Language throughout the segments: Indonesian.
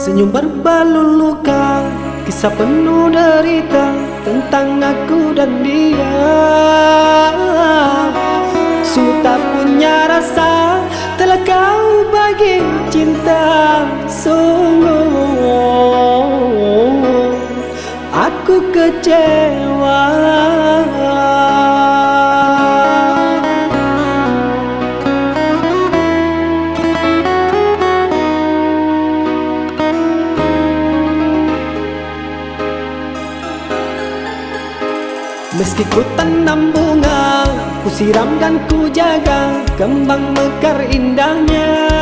Senyum berbalur luka, kisah penuh derita tentang aku dan dia. Sungguh tak punya rasa telah kau bagi cinta. Sungguh aku kecewa. Meski ku tanam bunga, ku siram dan ku jaga, kembang mekar indahnya.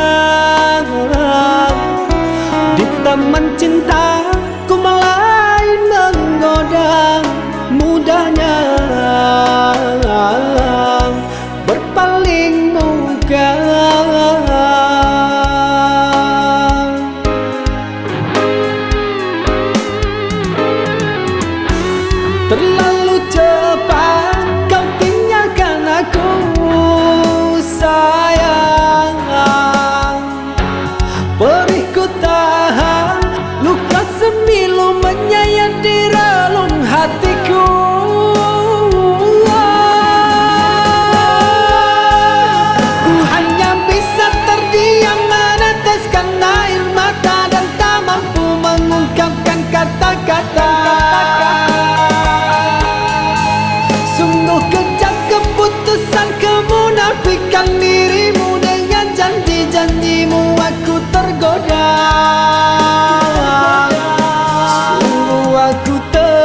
Di taman cinta ku mulai menggoda, mudahnya berpaling muka. Terlalu cepat kau tinggalkan aku, sayang. Perih ku tahan, luka semilu menyayat di relung hatiku. Ku hanya bisa terdiam meneteskan air mata dan tak mampu mengungkapkan kata-kata. Kemunafikan dirimu dengan janji-janjimu, aku tergoda. Sungguh aku tergoda.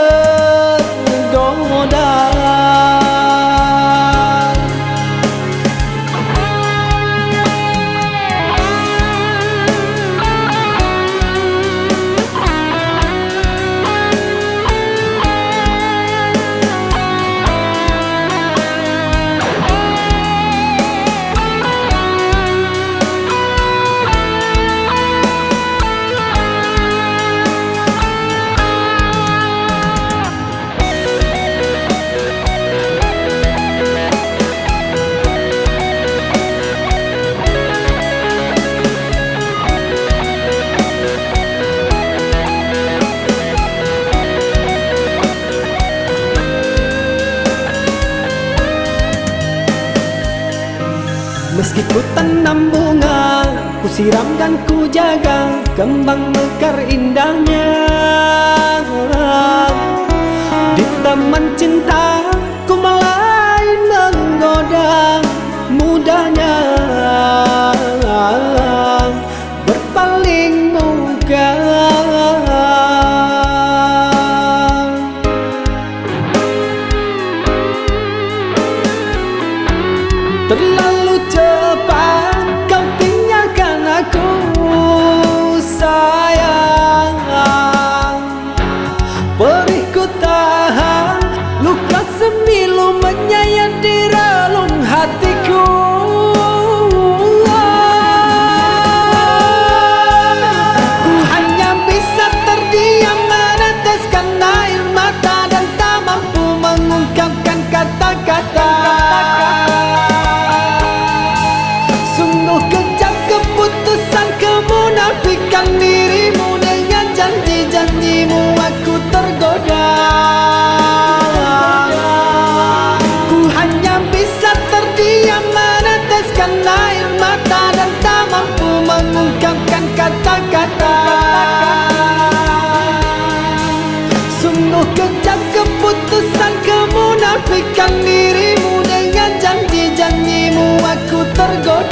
Meski ku tanam bunga, ku siram dan ku jaga, kembang mekar indahnya. Di taman cinta ku mulai menggoda, mudahnya berpaling muka. Terlalu cepat kau tinggalkan aku, sayang. Perih ku tahan, luka semilu menyayat di relung hatiku. Ku hanya bisa terdiam meneteskan air mata dan tak mampu mengungkapkan kata-kata. Kemunafikan dirimu dengan janji-janjimu, aku tergoda. Ku hanya bisa terdiam meneteskan air mata dan tak mampu mengungkapkan kata-kata. Sungguh kejam keputusan kemunafikan dirimu dengan janji-janjimu, aku tergoda.